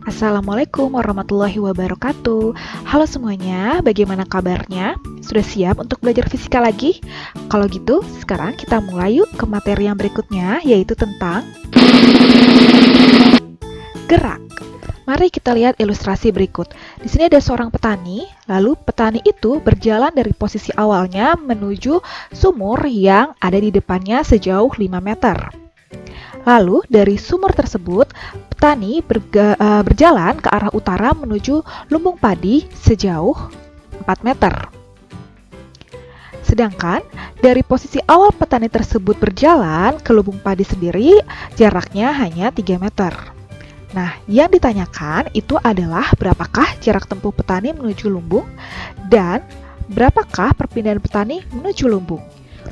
Assalamualaikum warahmatullahi wabarakatuh. Halo semuanya, bagaimana kabarnya? Sudah siap untuk belajar fisika lagi? Kalau gitu, sekarang kita mulai yuk ke materi yang berikutnya, yaitu tentang gerak. Mari kita lihat ilustrasi berikut. Di sini ada seorang petani, lalu petani itu berjalan dari posisi awalnya menuju sumur yang ada di depannya sejauh 5 meter. Lalu dari sumur tersebut, petani berjalan ke arah utara menuju lumbung padi sejauh 4 meter. Sedangkan dari posisi awal petani tersebut berjalan ke lumbung padi sendiri, jaraknya hanya 3 meter. Nah, yang ditanyakan itu adalah berapakah jarak tempuh petani menuju lumbung dan berapakah perpindahan petani menuju lumbung.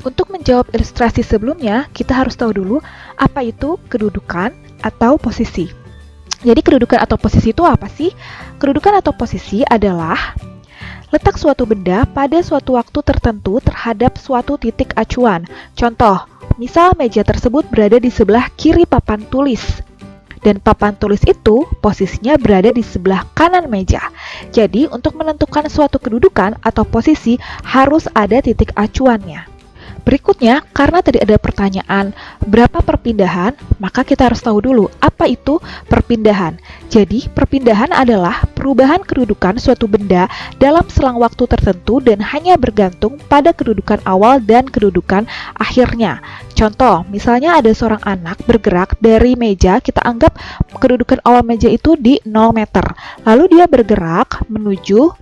Untuk menjawab ilustrasi sebelumnya, kita harus tahu dulu apa itu kedudukan atau posisi. Jadi kedudukan atau posisi itu apa sih? Kedudukan atau posisi adalah letak suatu benda pada suatu waktu tertentu terhadap suatu titik acuan. Contoh, misal meja tersebut berada di sebelah kiri papan tulis. Dan papan tulis itu posisinya berada di sebelah kanan meja. Jadi untuk menentukan suatu kedudukan atau posisi harus ada titik acuannya. Berikutnya, karena tadi ada pertanyaan berapa perpindahan, maka kita harus tahu dulu apa itu perpindahan. Jadi, perpindahan adalah perubahan kedudukan suatu benda dalam selang waktu tertentu dan hanya bergantung pada kedudukan awal dan kedudukan akhirnya. Contoh, misalnya ada seorang anak bergerak dari meja, kita anggap kedudukan awal meja itu di 0 meter. Lalu dia bergerak menuju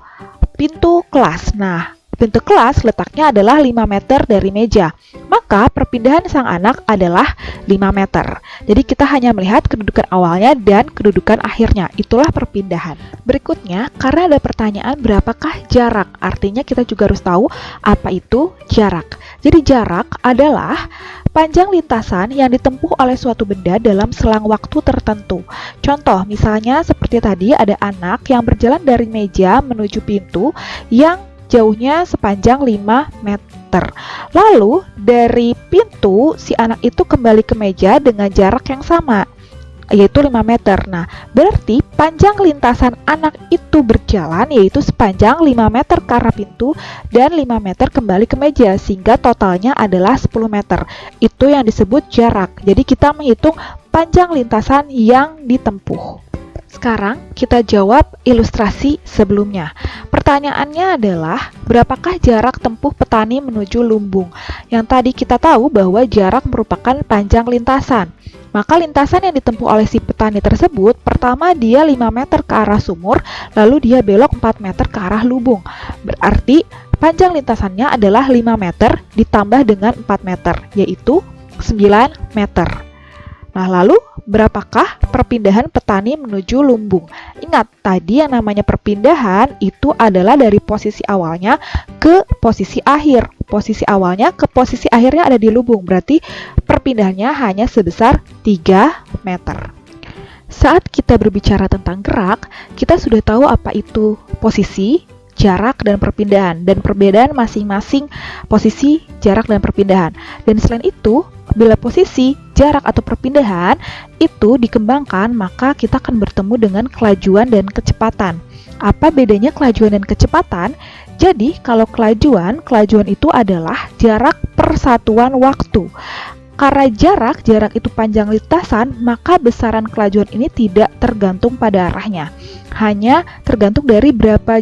pintu kelas. Nah, pintu kelas letaknya adalah 5 meter dari meja. Maka perpindahan sang anak adalah 5 meter. Jadi kita hanya melihat kedudukan awalnya dan kedudukan akhirnya. Itulah perpindahan. Berikutnya, karena ada pertanyaan berapakah jarak? Artinya kita juga harus tahu apa itu jarak. Jadi jarak adalah panjang lintasan yang ditempuh oleh suatu benda dalam selang waktu tertentu. Contoh, misalnya seperti tadi ada anak yang berjalan dari meja menuju pintu yang jauhnya sepanjang 5 meter. Lalu dari pintu si anak itu kembali ke meja dengan jarak yang sama, yaitu 5 meter. Nah, berarti panjang lintasan anak itu berjalan yaitu sepanjang 5 meter ke arah pintu dan 5 meter kembali ke meja, sehingga totalnya adalah 10 meter. Itu yang disebut jarak. Jadi kita menghitung panjang lintasan yang ditempuh. Sekarang kita jawab ilustrasi sebelumnya. Pertanyaannya adalah, berapakah jarak tempuh petani menuju lumbung? Yang tadi kita tahu bahwa jarak merupakan panjang lintasan. Maka lintasan yang ditempuh oleh si petani tersebut, pertama dia 5 meter ke arah sumur, lalu dia belok 4 meter ke arah lumbung. Berarti panjang lintasannya adalah 5 meter ditambah dengan 4 meter, yaitu 9 meter. Nah, lalu berapakah perpindahan petani menuju lumbung? Ingat, tadi yang namanya perpindahan itu adalah dari posisi awalnya ke posisi akhir. Posisi awalnya ke posisi akhirnya ada di lumbung, berarti perpindahannya hanya sebesar 3 meter. Saat kita berbicara tentang gerak, kita sudah tahu apa itu posisi, jarak, dan perpindahan, dan perbedaan masing-masing posisi, jarak, dan perpindahan. Dan selain itu, bila posisi, jarak, atau perpindahan itu dikembangkan, maka kita akan bertemu dengan kelajuan dan kecepatan. Apa bedanya kelajuan dan kecepatan? Jadi, kalau kelajuan itu adalah jarak per satuan waktu. Karena jarak itu panjang lintasan, maka besaran kelajuan ini tidak tergantung pada arahnya. Hanya tergantung dari berapa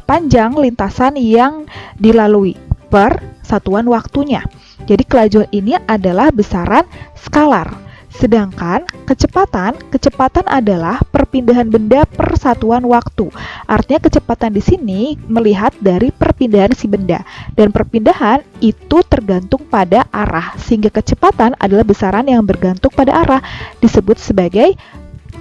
panjang lintasan yang dilalui per satuan waktunya. Jadi kelajuan ini adalah besaran skalar. Sedangkan kecepatan adalah perpindahan benda per satuan waktu. Artinya kecepatan di sini melihat dari perpindahan si benda. Dan perpindahan itu tergantung pada arah. Sehingga kecepatan adalah besaran yang bergantung pada arah. Disebut sebagai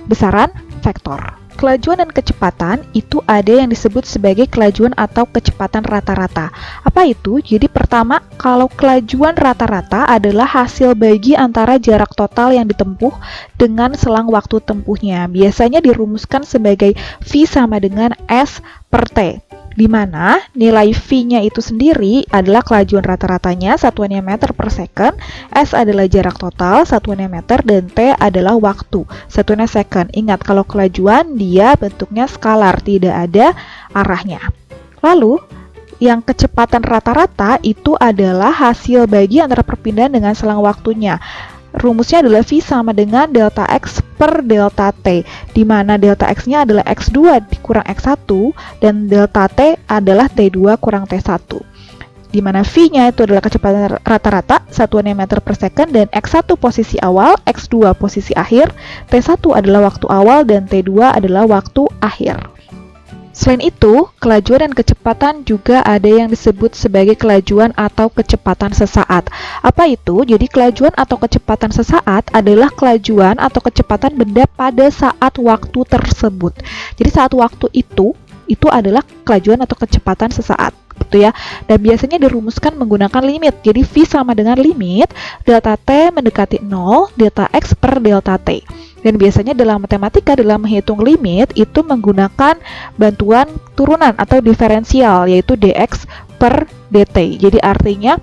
besaran vektor. Kelajuan dan kecepatan itu ada yang disebut sebagai kelajuan atau kecepatan rata-rata. Apa itu? Jadi pertama, kalau kelajuan rata-rata adalah hasil bagi antara jarak total yang ditempuh dengan selang waktu tempuhnya. Biasanya dirumuskan sebagai V sama dengan S per T. di mana nilai V-nya itu sendiri adalah kelajuan rata-ratanya, satuannya meter per second, S adalah jarak total, satuannya meter, dan T adalah waktu, satuannya second. Ingat, kalau kelajuan dia bentuknya skalar, tidak ada arahnya. Lalu, yang kecepatan rata-rata itu adalah hasil bagi antara perpindahan dengan selang waktunya. Rumusnya adalah V sama dengan delta X per delta T, di mana delta X-nya adalah X2 dikurang X1, dan delta T adalah T2 kurang T1. Di mana V-nya itu adalah kecepatan rata-rata, satuannya meter per second, dan X1 posisi awal, X2 posisi akhir, T1 adalah waktu awal, dan T2 adalah waktu akhir. Selain itu, kelajuan dan kecepatan juga ada yang disebut sebagai kelajuan atau kecepatan sesaat. Apa itu? Jadi kelajuan atau kecepatan sesaat adalah kelajuan atau kecepatan benda pada saat waktu tersebut. Jadi saat waktu itu adalah kelajuan atau kecepatan sesaat, gitu ya. Dan biasanya dirumuskan menggunakan limit. Jadi V sama dengan limit delta T mendekati 0, delta X per delta T. Dan biasanya dalam matematika, dalam menghitung limit, itu menggunakan bantuan turunan atau diferensial, yaitu dx per dt. Jadi artinya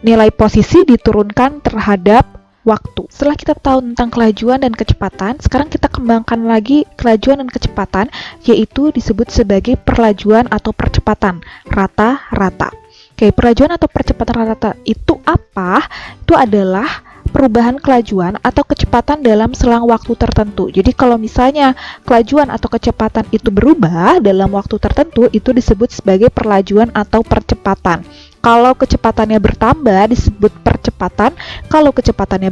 nilai posisi diturunkan terhadap waktu. Setelah kita tahu tentang kelajuan dan kecepatan, sekarang kita kembangkan lagi kelajuan dan kecepatan, yaitu disebut sebagai perlajuan atau percepatan rata-rata. Oke, perlajuan atau percepatan rata-rata itu apa? Itu adalah perubahan kelajuan atau kecepatan dalam selang waktu tertentu. Jadi kalau misalnya kelajuan atau kecepatan itu berubah dalam waktu tertentu, itu disebut sebagai perlajuan atau percepatan. Kalau kecepatannya bertambah disebut percepatan, kalau kecepatannya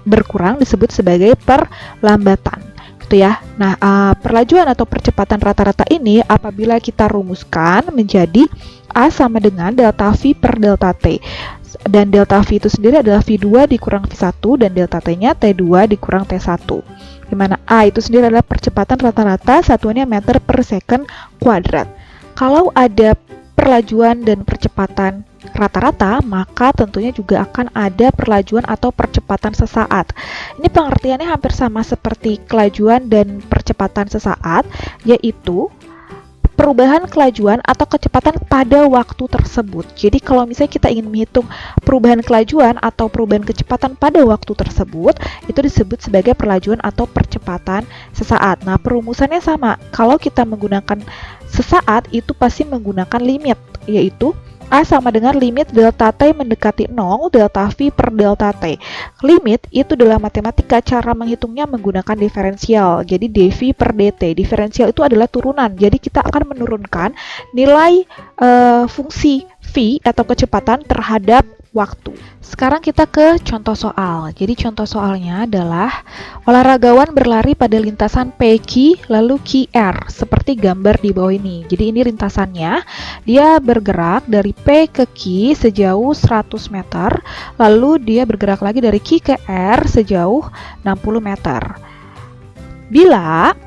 berkurang disebut sebagai perlambatan. Gitu ya. Nah, perlajuan atau percepatan rata-rata ini apabila kita rumuskan menjadi A sama dengan delta V per delta T. Dan delta V itu sendiri adalah V2 dikurang V1, dan delta T-nya T2 dikurang T1. Dimana A itu sendiri adalah percepatan rata-rata, satuannya meter per second kuadrat. Kalau ada perlajuan dan percepatan rata-rata, maka tentunya juga akan ada perlajuan atau percepatan sesaat. Ini pengertiannya hampir sama seperti kelajuan dan percepatan sesaat, yaitu perubahan kelajuan atau kecepatan pada waktu tersebut. Jadi kalau misalnya kita ingin menghitung perubahan kelajuan atau perubahan kecepatan pada waktu tersebut, itu disebut sebagai perlajuan atau percepatan sesaat. Nah, perumusannya sama. Kalau kita menggunakan sesaat, itu pasti menggunakan limit, yaitu A sama dengan limit delta T mendekati 0, delta V per delta T. Limit itu dalam matematika cara menghitungnya menggunakan diferensial. Jadi dV per dt. Diferensial itu adalah turunan. Jadi kita akan menurunkan nilai fungsi V atau kecepatan terhadap waktu. Sekarang kita ke contoh soal. Jadi contoh soalnya adalah olahragawan berlari pada lintasan PQ lalu QR seperti gambar di bawah ini. Jadi ini lintasannya, dia bergerak dari P ke Q sejauh 100 meter, lalu dia bergerak lagi dari Q ke R sejauh 60 meter. Bila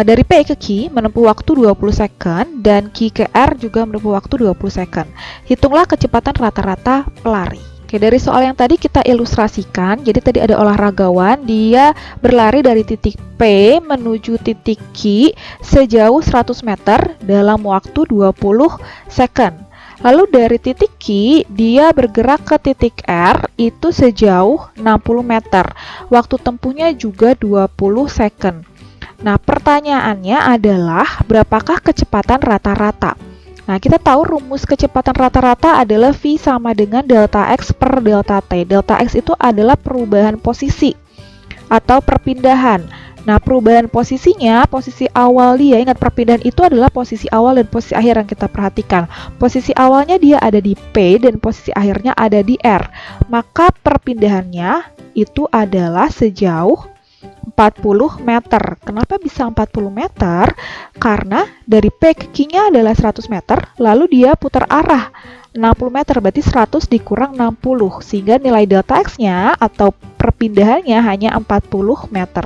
dari P ke Q menempuh waktu 20 second dan Q ke R juga menempuh waktu 20 second. Hitunglah kecepatan rata-rata pelari. Oke, dari soal yang tadi kita ilustrasikan. Jadi tadi ada olahragawan, dia berlari dari titik P menuju titik Q sejauh 100 meter dalam waktu 20 second. Lalu dari titik Q, dia bergerak ke titik R itu sejauh 60 meter. Waktu tempuhnya juga 20 second. Nah, pertanyaannya adalah berapakah kecepatan rata-rata? Nah, kita tahu rumus kecepatan rata-rata adalah V sama dengan delta X per delta T. Delta X itu adalah perubahan posisi atau perpindahan. Nah, perubahan posisinya, posisi awal dia, ingat perpindahan itu adalah posisi awal dan posisi akhir yang kita perhatikan. Posisi awalnya dia ada di P dan posisi akhirnya ada di R. Maka perpindahannya itu adalah sejauh 40 meter. Kenapa bisa 40 meter? Karena dari P ke Q-nya adalah 100 meter, lalu dia putar arah 60 meter, berarti 100 dikurang 60, sehingga nilai delta X-nya atau perpindahannya hanya 40 meter.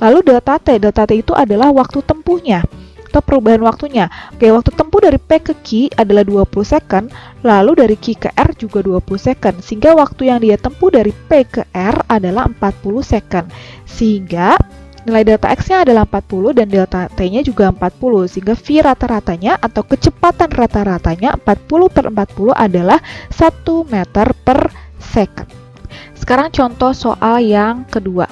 Lalu delta T itu adalah waktu tempuhnya atau perubahan waktunya. Oke, waktu tempuh dari P ke Q adalah 20 second, lalu dari Q ke R juga 20 second, sehingga waktu yang dia tempuh dari P ke R adalah 40 second. Sehingga Nilai delta X-nya adalah 40 dan delta T-nya juga 40, sehingga V rata-ratanya atau kecepatan rata-ratanya 40/40 adalah 1 meter per second. Sekarang contoh soal yang kedua.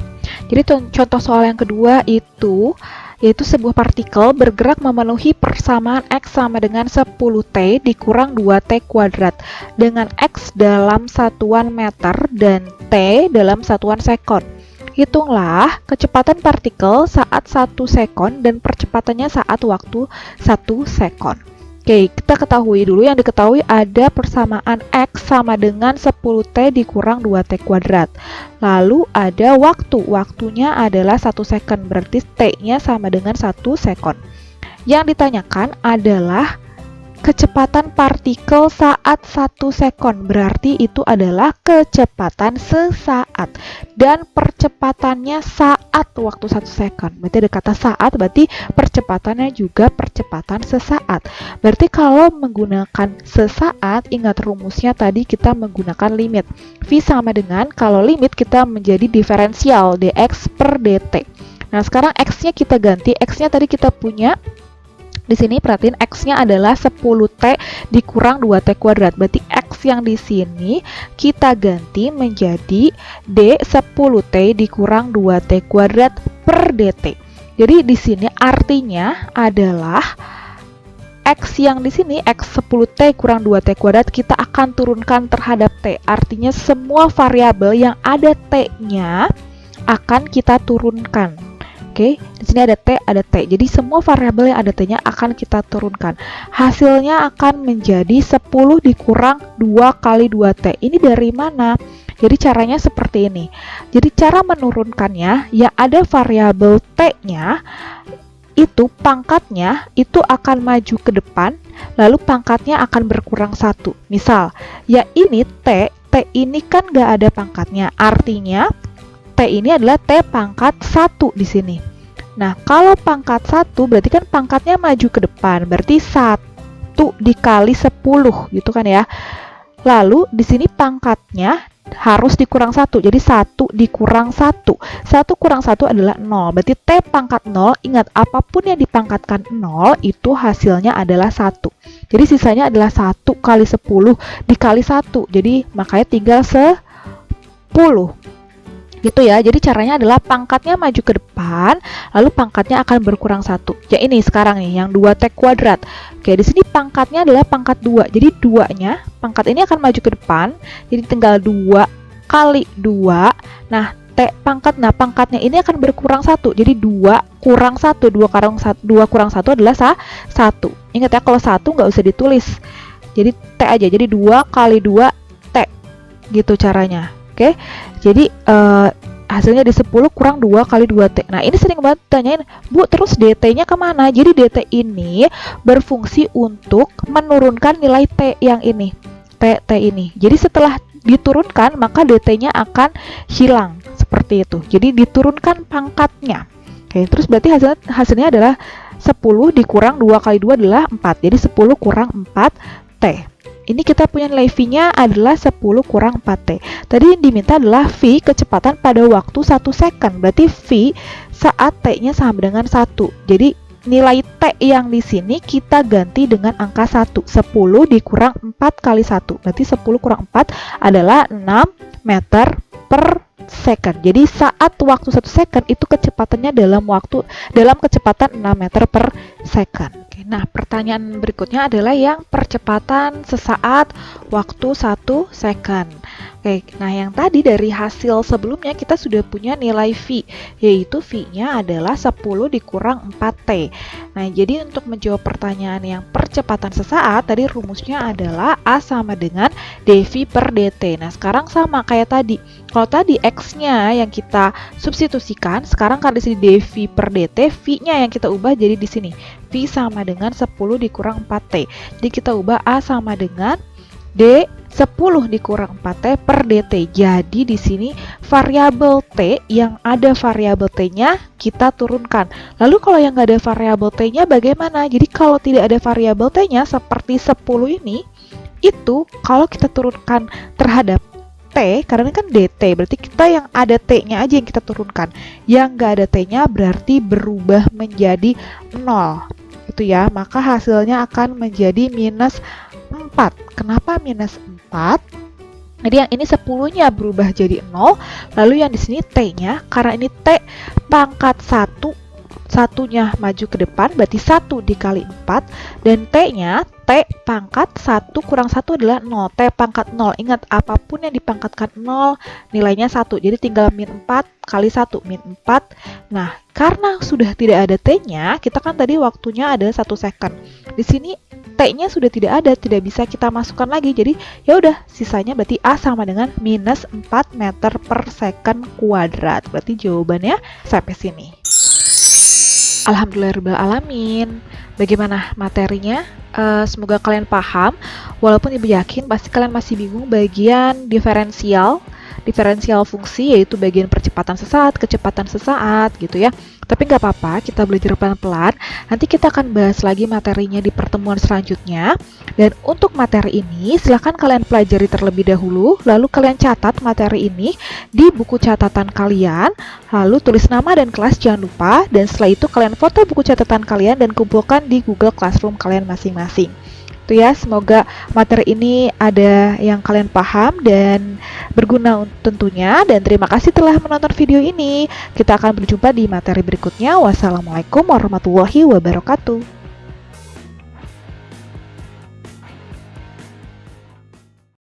Jadi contoh soal yang kedua itu yaitu sebuah partikel bergerak memenuhi persamaan X sama dengan 10T dikurang 2T kuadrat dengan X dalam satuan meter dan T dalam satuan sekon. Hitunglah kecepatan partikel saat 1 sekon dan percepatannya saat waktu 1 sekon. Oke, kita ketahui dulu, yang diketahui ada persamaan X sama dengan 10T dikurang 2T kuadrat. Lalu ada waktunya adalah 1 second, berarti T-nya sama dengan 1 second. Yang ditanyakan adalah kecepatan partikel saat 1 sekon, berarti itu adalah kecepatan sesaat. Dan percepatannya saat waktu 1 sekon. Berarti ada kata saat, berarti percepatannya juga percepatan sesaat. Berarti kalau menggunakan sesaat, ingat rumusnya tadi kita menggunakan limit. V sama dengan, kalau limit kita menjadi diferensial dx per dt. Nah, sekarang X-nya kita ganti. X-nya tadi kita punya di sini, perhatiin X-nya adalah 10T dikurang 2T kuadrat. Berarti X yang di sini kita ganti menjadi D 10T dikurang 2T kuadrat per dt. Jadi di sini artinya adalah X yang di sini, X 10T kurang 2T kuadrat, kita akan turunkan terhadap T. Artinya semua variabel yang ada T-nya akan kita turunkan. Oke, di sini ada T, ada T. Jadi semua variabel yang ada T-nya akan kita turunkan. Hasilnya akan menjadi 10 dikurang 2 kali 2T. Ini dari mana? Jadi caranya seperti ini. Jadi cara menurunkannya, ya ada variabel T-nya, itu pangkatnya itu akan maju ke depan, lalu pangkatnya akan berkurang 1. Misal, ya ini T ini kan nggak ada pangkatnya. Artinya, T ini adalah T pangkat 1 di sini. Nah, kalau pangkat 1 berarti kan pangkatnya maju ke depan. Berarti 1 dikali 10 gitu kan ya. Lalu di sini pangkatnya harus dikurang 1. Jadi 1 dikurang 1. 1 kurang 1 adalah 0. Berarti T pangkat 0, ingat apapun yang dipangkatkan 0 itu hasilnya adalah 1. Jadi sisanya adalah 1 kali 10 dikali 1. Jadi makanya tinggal 10. Gitu ya, jadi caranya adalah pangkatnya maju ke depan, lalu pangkatnya akan berkurang 1. Ya ini sekarang nih, yang 2T kuadrat. Oke, di sini pangkatnya adalah pangkat 2. Jadi 2-nya, pangkat ini akan maju ke depan, jadi tinggal 2 kali 2. Nah, T pangkat, nah pangkatnya ini akan berkurang 1. Jadi 2 kurang 1, 2 kurang 1 adalah 1. Ingat ya, kalau 1 nggak usah ditulis. Jadi T aja, jadi 2 kali 2 T. Gitu caranya. Oke, jadi hasilnya di 10 kurang 2 kali 2T. Nah, ini sering banget tanyain, Bu, terus DT-nya kemana? Jadi DT ini berfungsi untuk menurunkan nilai T yang ini. T ini. Jadi setelah diturunkan, maka DT-nya akan hilang. Seperti itu. Jadi diturunkan pangkatnya. Oke, terus berarti hasilnya adalah 10 dikurang 2 kali 2 adalah 4. Jadi 10 kurang 4T. Ini kita punya nilai V-nya adalah 10 kurang 4T. Tadi yang diminta adalah V kecepatan pada waktu 1 second. Berarti V saat T-nya sama dengan 1. Jadi nilai T yang di sini kita ganti dengan angka 1. 10 dikurang 4 kali 1. Berarti 10 kurang 4 adalah 6 meter per second. Jadi saat waktu 1 second itu kecepatannya dalam kecepatan 6 meter per second. Nah, pertanyaan berikutnya adalah yang percepatan sesaat waktu 1 second. Oke, nah yang tadi dari hasil sebelumnya kita sudah punya nilai V, yaitu V-nya adalah 10 dikurang 4T. Nah, jadi untuk menjawab pertanyaan yang percepatan sesaat, tadi rumusnya adalah A sama dengan dV per dt. Nah, sekarang sama kayak tadi. Kalau tadi X-nya yang kita substitusikan, sekarang kan di sini dV per dt, V-nya yang kita ubah jadi di sini. V sama dengan 10 dikurang 4T. Jadi kita ubah A sama dengan D 10 dikurang 4T per dt. Jadi di sini variabel T, yang ada variabel T-nya kita turunkan. Lalu kalau yang nggak ada variabel T-nya bagaimana? Jadi kalau tidak ada variabel T-nya seperti 10 ini, itu kalau kita turunkan terhadap T, karena ini kan DT, berarti kita yang ada T-nya aja yang kita turunkan. Yang nggak ada T-nya berarti berubah menjadi 0. Itu ya, maka hasilnya akan menjadi minus 4. Kenapa minus 4? Jadi yang ini 10-nya berubah jadi 0, lalu yang di sini T-nya, karena ini T pangkat 1, satunya maju ke depan, berarti 1 dikali 4, dan T-nya, T pangkat 1 kurang 1 adalah 0, T pangkat 0. Ingat, apapun yang dipangkatkan 0, nilainya 1, jadi tinggal min 4 kali 1, min 4. Nah, karena sudah tidak ada T-nya, kita kan tadi waktunya ada 1 second. Di sini T-nya sudah tidak ada, tidak bisa kita masukkan lagi. Jadi ya udah, sisanya berarti A sama dengan minus 4 meter per second kuadrat. Berarti jawabannya sampai sini. Alhamdulillahirrahmanirrahim. Bagaimana materinya? Semoga kalian paham. Walaupun Ibu yakin pasti kalian masih bingung bagian diferensial fungsi, yaitu bagian percepatan sesaat, kecepatan sesaat gitu ya. Tapi nggak apa-apa, kita belajar pelan-pelan. Nanti kita akan bahas lagi materinya di pertemuan selanjutnya. Dan untuk materi ini, silahkan kalian pelajari terlebih dahulu, lalu kalian catat materi ini di buku catatan kalian, lalu tulis nama dan kelas jangan lupa, dan setelah itu kalian foto buku catatan kalian dan kumpulkan di Google Classroom kalian masing-masing. Itu ya, semoga materi ini ada yang kalian paham dan berguna tentunya, dan terima kasih telah menonton video ini. Kita akan berjumpa di materi berikutnya. Wassalamualaikum warahmatullahi wabarakatuh.